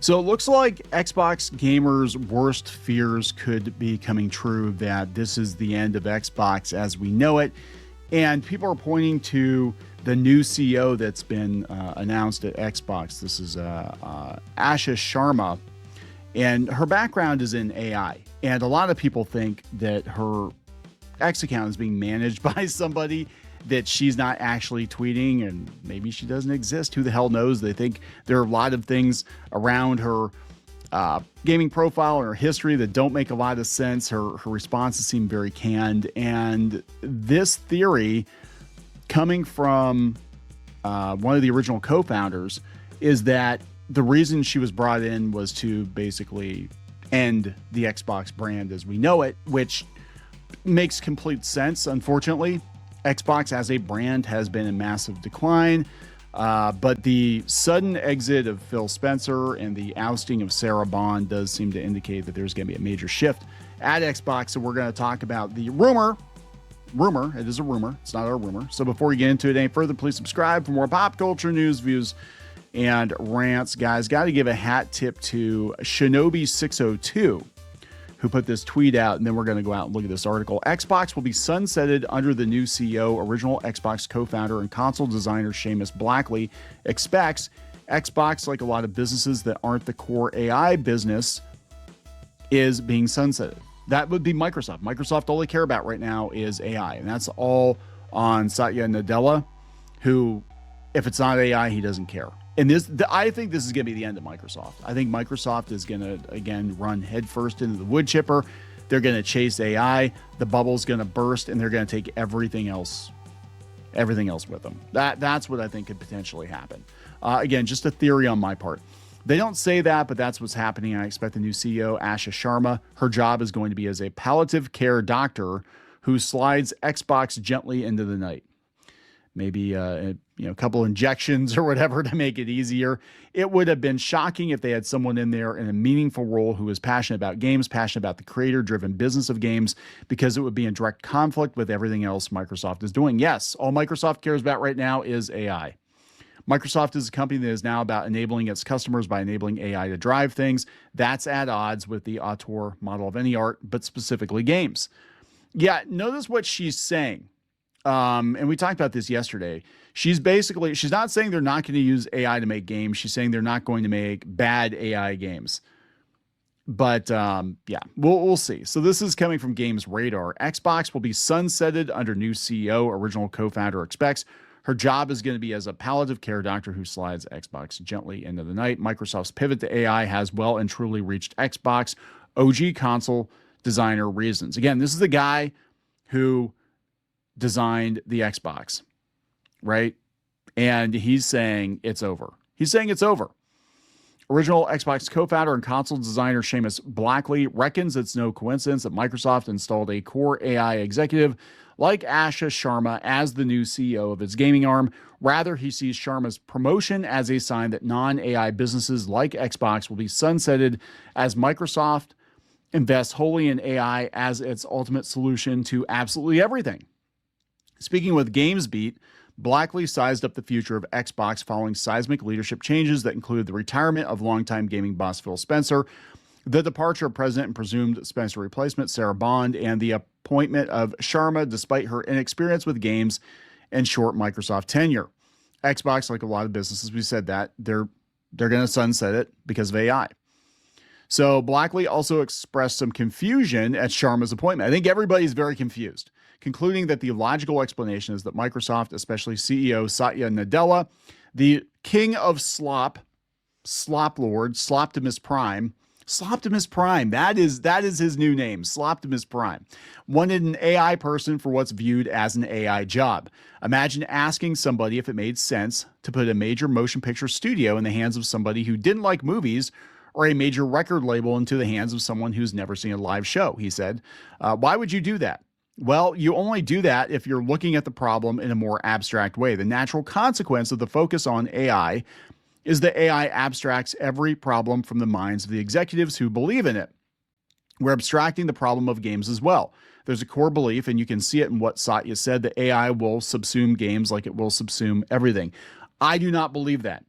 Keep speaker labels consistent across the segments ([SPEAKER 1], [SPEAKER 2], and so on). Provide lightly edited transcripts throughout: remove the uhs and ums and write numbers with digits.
[SPEAKER 1] So it looks like Xbox gamers' worst fears could be coming true, that this is the end of Xbox as we know it. And people are pointing to the new CEO that's been announced at Xbox. This is Asha Sharma, and her background is in AI. And a lot of people think that her X account is being managed by somebody, that she's not actually tweeting, and maybe she doesn't exist. Who the hell knows? They think there are a lot of things around her gaming profile and her history that don't make a lot of sense. Her responses seem very canned. And this theory, coming from one of the original co-founders, is that the reason she was brought in was to basically end the Xbox brand as we know it, which makes complete sense. Unfortunately, Xbox as a brand has been in massive decline, but the sudden exit of Phil Spencer and the ousting of Sarah Bond does seem to indicate that there's going to be a major shift at Xbox. So we're going to talk about the rumor. It is a rumor. It's not our rumor. So before we get into it any further, please subscribe for more pop culture news, views, and rants. Guys, got to give a hat tip to Shinobi602, who put this tweet out, and then we're going to go out and look at this article. Xbox will be sunsetted under the new CEO. Original Xbox co-founder and console designer Seamus Blackley expects. Xbox, like a lot of businesses that aren't the core AI business, is being sunsetted. That would be Microsoft. Microsoft, all they care about right now is AI, and that's all on Satya Nadella, who, if it's not AI, he doesn't care. And I think this is going to be the end of Microsoft. I think Microsoft is going to, again, run headfirst into the wood chipper. They're going to chase AI. The bubble's going to burst, and they're going to take everything else with them. That's what I think could potentially happen. Again, just a theory on my part. They don't say that, but that's what's happening. I expect the new CEO, Asha Sharma, her job is going to be as a palliative care doctor who slides Xbox gently into the night. Maybe a couple injections or whatever to make it easier. It would have been shocking if they had someone in there in a meaningful role who was passionate about games, passionate about the creator-driven business of games, because it would be in direct conflict with everything else Microsoft is doing. Yes, all Microsoft cares about right now is AI. Microsoft is a company that is now about enabling its customers by enabling AI to drive things. That's at odds with the auteur model of any art, but specifically games. Yeah, notice what she's saying. And we talked about this yesterday. She's not saying they're not going to use AI to make games. She's saying they're not going to make bad AI games. But yeah, we'll see. So this is coming from Games Radar. Xbox will be sunsetted under new CEO. Original co-founder expects. Her job is going to be as a palliative care doctor who slides Xbox gently into the night. Microsoft's pivot to AI has well and truly reached Xbox OG console designer reasons. Again, this is the guy who designed the Xbox, right? And he's saying it's over. Original Xbox co-founder and console designer Seamus Blackley reckons it's no coincidence that Microsoft installed a core AI executive like Asha Sharma as the new CEO of its gaming arm. Rather, he sees Sharma's promotion as a sign that non-AI businesses like Xbox will be sunsetted as Microsoft invests wholly in AI as its ultimate solution to absolutely everything. Speaking with GamesBeat, Blackley sized up the future of Xbox following seismic leadership changes that include the retirement of longtime gaming boss Phil Spencer, the departure of president and presumed Spencer replacement Sarah Bond, and the appointment of Sharma despite her inexperience with games and short Microsoft tenure. Xbox, like a lot of businesses, we said that, they're going to sunset it because of AI. So Blackley also expressed some confusion at Sharma's appointment. I think everybody's very confused, concluding that the logical explanation is that Microsoft, especially CEO Satya Nadella, the king of slop lord, Sloptimus Prime, that is his new name, Sloptimus Prime, wanted an AI person for what's viewed as an AI job. Imagine asking somebody if it made sense to put a major motion picture studio in the hands of somebody who didn't like movies, or a major record label into the hands of someone who's never seen a live show, he said. Why would you do that? Well, you only do that if you're looking at the problem in a more abstract way. The natural consequence of the focus on AI is that AI abstracts every problem from the minds of the executives who believe in it. We're abstracting the problem of games as well. There's a core belief, and you can see it in what Satya said, that AI will subsume games like it will subsume everything. I do not believe that.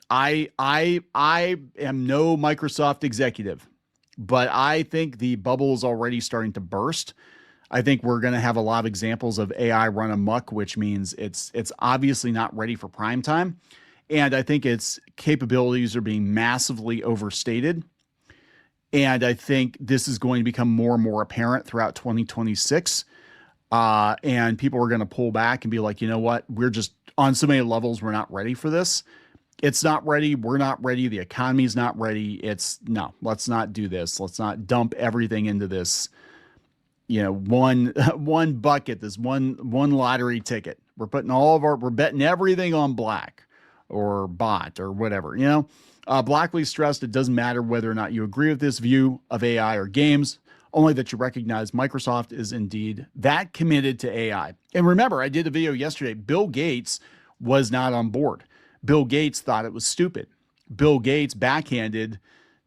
[SPEAKER 1] I am no Microsoft executive, but I think the bubble is already starting to burst. I think we're going to have a lot of examples of AI run amok, which means it's obviously not ready for prime time. And I think its capabilities are being massively overstated. And I think this is going to become more and more apparent throughout 2026. And people are going to pull back and be like, you know what? We're just on so many levels, we're not ready for this. It's not ready. We're not ready. The economy's not ready. No, let's not do this. Let's not dump everything into this, one bucket, this one lottery ticket. We're betting everything on black or bot or whatever, Blackley stressed it doesn't matter whether or not you agree with this view of AI or games, only that you recognize Microsoft is indeed that committed to AI. And remember, I did a video yesterday. Bill Gates was not on board. Bill Gates thought it was stupid. Bill Gates backhanded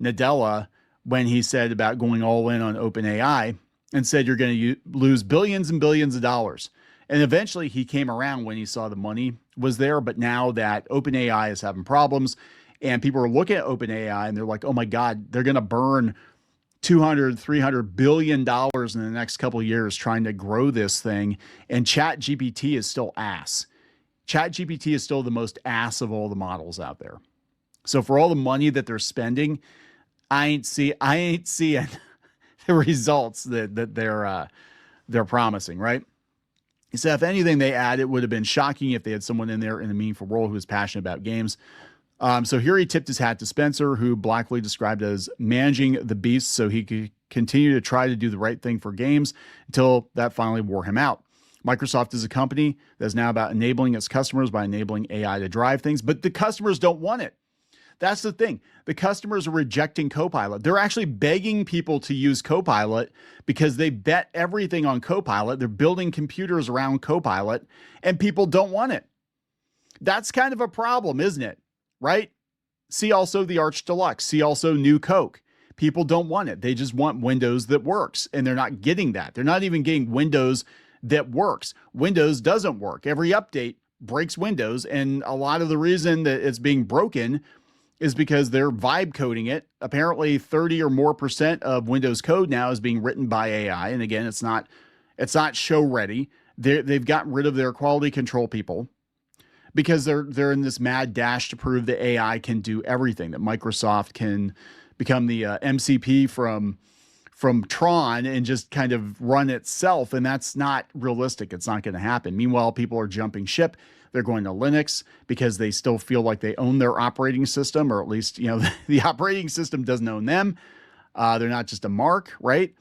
[SPEAKER 1] Nadella when he said about going all in on OpenAI and said you're going to lose billions and billions of dollars. And eventually he came around when he saw the money was there. But now that OpenAI is having problems and people are looking at OpenAI and they're like, oh my God, they're going to burn $200-300 billion in the next couple of years trying to grow this thing. And ChatGPT is still ass. ChatGPT is still the most ass of all the models out there. So for all the money that they're spending, I ain't seeing the results that they're promising, right? He said, if anything they add, it would have been shocking if they had someone in there in a meaningful role who was passionate about games. So here he tipped his hat to Spencer, who Blackley described as managing the beast so he could continue to try to do the right thing for games until that finally wore him out. Microsoft is a company that's now about enabling its customers by enabling AI to drive things, but the customers don't want it. That's the thing. The customers are rejecting Copilot. They're actually begging people to use Copilot because they bet everything on Copilot. They're building computers around Copilot and people don't want it. That's kind of a problem, isn't it? Right? See also the Arch Deluxe. See also New Coke. People don't want it. They just want Windows that works, and they're not getting that. They're not even getting Windows that works. Windows doesn't work. Every update breaks Windows, and a lot of the reason that it's being broken is because they're vibe coding it. Apparently 30 or more % of Windows code now is being written by AI. And again, it's not show ready. They've gotten rid of their quality control people because they're in this mad dash to prove that AI can do everything, that Microsoft can become the MCP from Tron and just kind of run itself. And that's not realistic. It's not going to happen. Meanwhile, people are jumping ship. They're going to Linux because they still feel like they own their operating system, or at least, the operating system doesn't own them. They're not just a mark, right?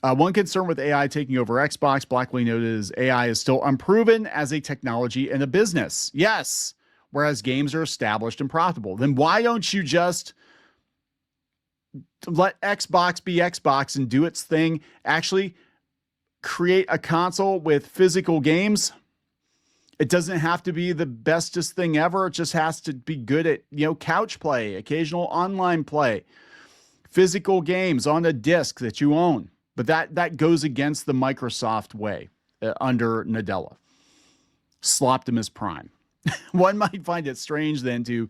[SPEAKER 1] One concern with AI taking over Xbox, Blackley noted, is AI is still unproven as a technology and a business. Yes, whereas games are established and profitable. Then why don't you just let Xbox be Xbox and do its thing? Actually create a console with physical games. It doesn't have to be the bestest thing ever. It just has to be good at, couch play, occasional online play, physical games on a disc that you own. But that goes against the Microsoft way under Nadella. Sloptimus Prime. One might find it strange then to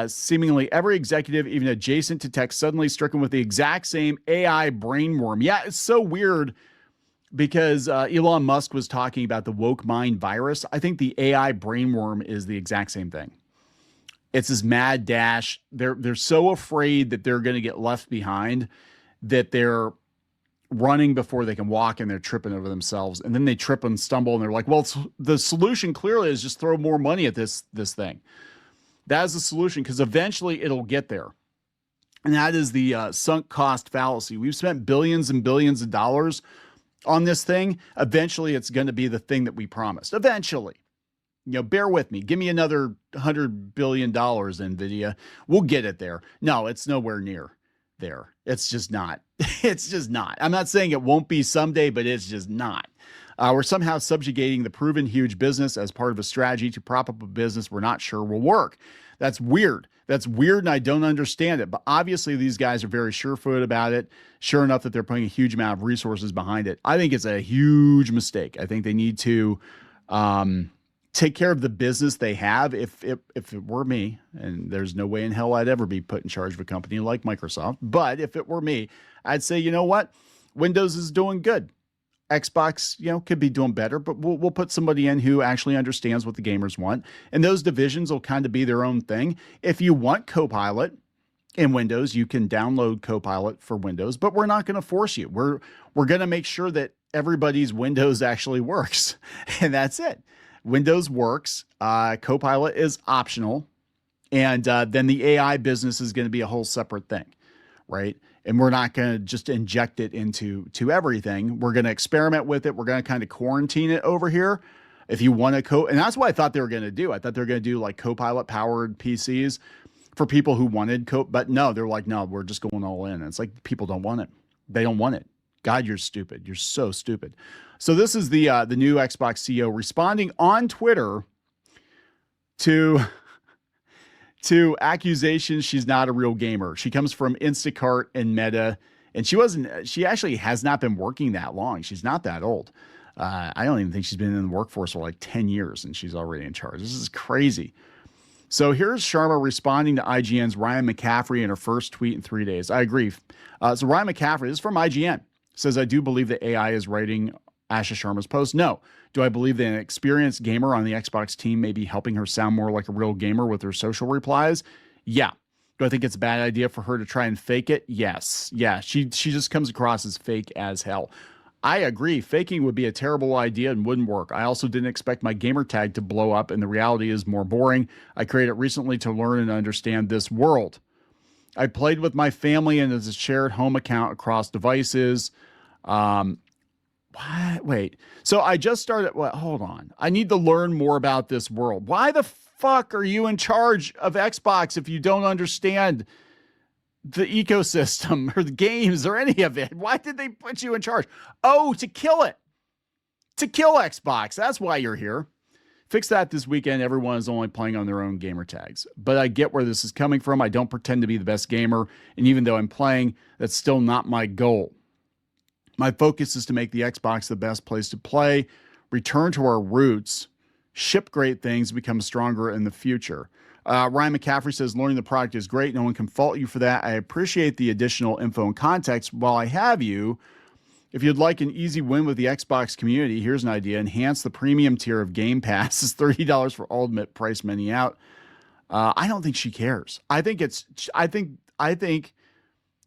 [SPEAKER 1] seemingly every executive, even adjacent to tech, suddenly stricken with the exact same AI brainworm. Yeah, it's so weird because Elon Musk was talking about the woke mind virus. I think the AI brainworm is the exact same thing. It's this mad dash. They're so afraid that they're going to get left behind that they're running before they can walk, and they're tripping over themselves. And then they trip and stumble, and they're like, well, the solution clearly is just throw more money at this thing. That is the solution, because eventually it'll get there. And that is the sunk cost fallacy. We've spent billions and billions of dollars on this thing. Eventually it's going to be the thing that we promised. Eventually. Bear with me. Give me another $100 billion, NVIDIA. We'll get it there. No, it's nowhere near there. It's just not. It's just not. I'm not saying it won't be someday, but it's just not. We're somehow subjugating the proven huge business as part of a strategy to prop up a business we're not sure will work. That's weird. That's weird, and I don't understand it. But obviously, these guys are very sure-footed about it. Sure enough that they're putting a huge amount of resources behind it. I think it's a huge mistake. I think they need to take care of the business they have. If it were me, and there's no way in hell I'd ever be put in charge of a company like Microsoft, but if it were me, I'd say, you know what? Windows is doing good. Xbox, could be doing better, but we'll put somebody in who actually understands what the gamers want. And those divisions will kind of be their own thing. If you want Copilot in Windows, you can download Copilot for Windows, but we're not going to force you. We're going to make sure that everybody's Windows actually works. And that's it. Windows works. Copilot is optional. And then the AI business is going to be a whole separate thing, right? And we're not going to just inject it into everything. We're going to experiment with it. We're going to kind of quarantine it over here. If you want to and that's what I thought they were going to do. I thought they were going to do like Copilot powered PCs for people who wanted but no, they're like, no, we're just going all in. And it's like, people don't want it. They don't want it. God, you're stupid. You're so stupid. So this is the new Xbox CEO responding on Twitter to accusations she's not a real gamer. She comes from Instacart and Meta, and she actually has not been working that long. She's not that old. I don't even think she's been in the workforce for like 10 years, and she's already in charge. This is crazy. So here's Sharma responding to IGN's Ryan McCaffrey in her first tweet in 3 days. I agree. So Ryan McCaffrey, this is from IGN, says, I do believe that AI is writing Asha Sharma's post. No. Do I believe that an experienced gamer on the Xbox team may be helping her sound more like a real gamer with her social replies? Yeah. Do I think it's a bad idea for her to try and fake it? Yes. Yeah. She just comes across as fake as hell. I agree. Faking would be a terrible idea and wouldn't work. I also didn't expect my gamer tag to blow up, and the reality is more boring. I created it recently to learn and understand this world. I played with my family and as a shared home account across devices. Wait. So I just started. Hold on. I need to learn more about this world. Why the fuck are you in charge of Xbox if you don't understand the ecosystem or the games or any of it? Why did they put you in charge? Oh, to kill it. To kill Xbox. That's why you're here. Fix that this weekend. Everyone is only playing on their own gamer tags. But I get where this is coming from. I don't pretend to be the best gamer. And even though I'm playing, that's still not my goal. My focus is to make the Xbox the best place to play, return to our roots, ship great things, become stronger in the future. Ryan McCaffrey says, learning the product is great. No one can fault you for that. I appreciate the additional info and context. While I have you, if you'd like an easy win with the Xbox community, here's an idea. Enhance the premium tier of Game Pass. Is $30 for ultimate price many out. I don't think she cares. I think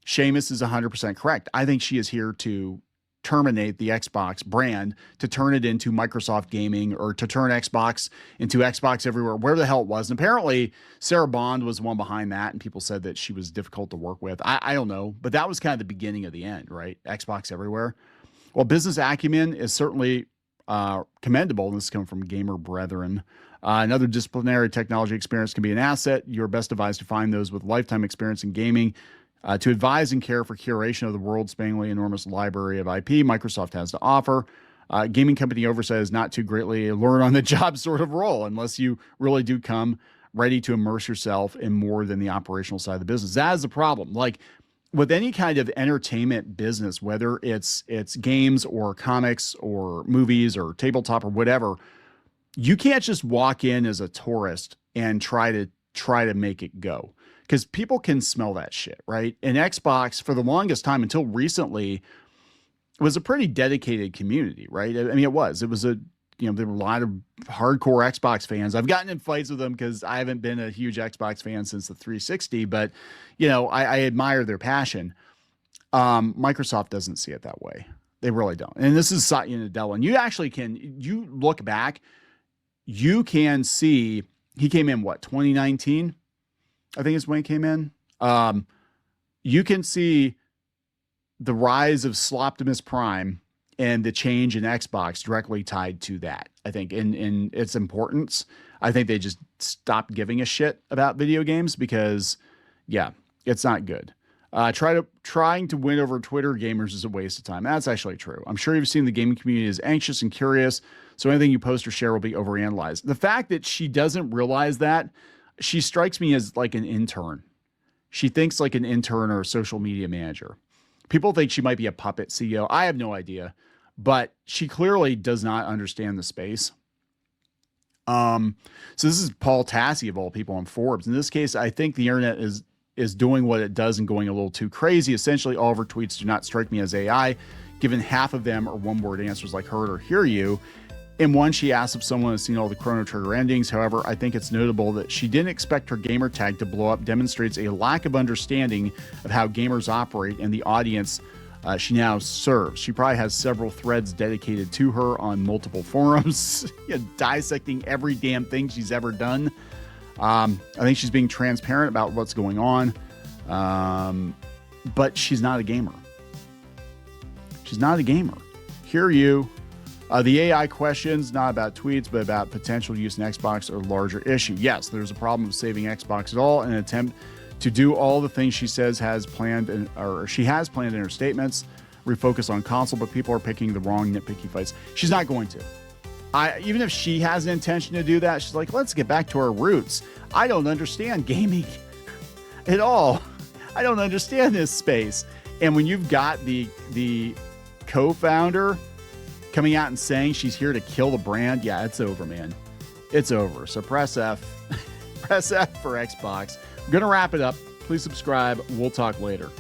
[SPEAKER 1] Seamus is 100% correct. I think she is here to terminate the Xbox brand, to turn it into Microsoft Gaming, or to turn Xbox into Xbox Everywhere, where the hell it was. And apparently Sarah Bond was one behind that, and people said that she was difficult to work with. I don't know, but that was kind of the beginning of the end, right? Xbox Everywhere. Well, business acumen is certainly commendable, and this is coming from Gamer Brethren. Another disciplinary technology experience can be an asset. You're best advised to find those with lifetime experience in gaming. To advise and care for curation of the world-spanning enormous library of IP Microsoft has to offer. Gaming company oversight is not too greatly a learn-on-the-job sort of role unless you really do come ready to immerse yourself in more than the operational side of the business. That is the problem. Like with any kind of entertainment business, whether it's games or comics or movies or tabletop or whatever, you can't just walk in as a tourist and try to make it go. Because people can smell that shit, right? And Xbox, for the longest time until recently, was a pretty dedicated community, right? I mean, it was there were a lot of hardcore Xbox fans. I've gotten in fights with them because I haven't been a huge Xbox fan since the 360, but I admire their passion. Microsoft doesn't see it that way. They really don't. And this is Satya Nadella. And you look back, you can see he came in 2019? I think it's when he came in. You can see the rise of Sloptimus Prime and the change in Xbox directly tied to that. I think in its importance, I think they just stopped giving a shit about video games because, yeah, it's not good. Trying to win over Twitter gamers is a waste of time. That's actually true. I'm sure you've seen the gaming community is anxious and curious, so anything you post or share will be overanalyzed. The fact that she doesn't realize that, she strikes me as like an intern. She thinks like an intern or a social media manager. People think she might be a puppet CEO. I have no idea, but she clearly does not understand the space. So this is Paul Tassi of all people on Forbes. In this case, I think the internet is doing what it does and going a little too crazy. Essentially, all of her tweets do not strike me as AI, given half of them are one-word answers like heard or hear you. In one, she asked if someone has seen all the Chrono Trigger endings. However, I think it's notable that she didn't expect her gamer tag to blow up, demonstrates a lack of understanding of how gamers operate and the audience she now serves. She probably has several threads dedicated to her on multiple forums, dissecting every damn thing she's ever done. I think she's being transparent about what's going on, but she's not a gamer. She's not a gamer. Hear you. The AI questions, not about tweets, but about potential use in Xbox or larger issue. Yes, there's a problem with saving Xbox at all, an attempt to do all the things she says has planned, or she has planned in her statements, refocus on console, but people are picking the wrong nitpicky fights. She's not going to. Even if she has an intention to do that, she's like, let's get back to our roots. I don't understand gaming at all. I don't understand this space. And when you've got the co-founder coming out and saying she's here to kill the brand, yeah, it's over, man. It's over. So press F. Press F for Xbox. I'm going to wrap it up. Please subscribe. We'll talk later.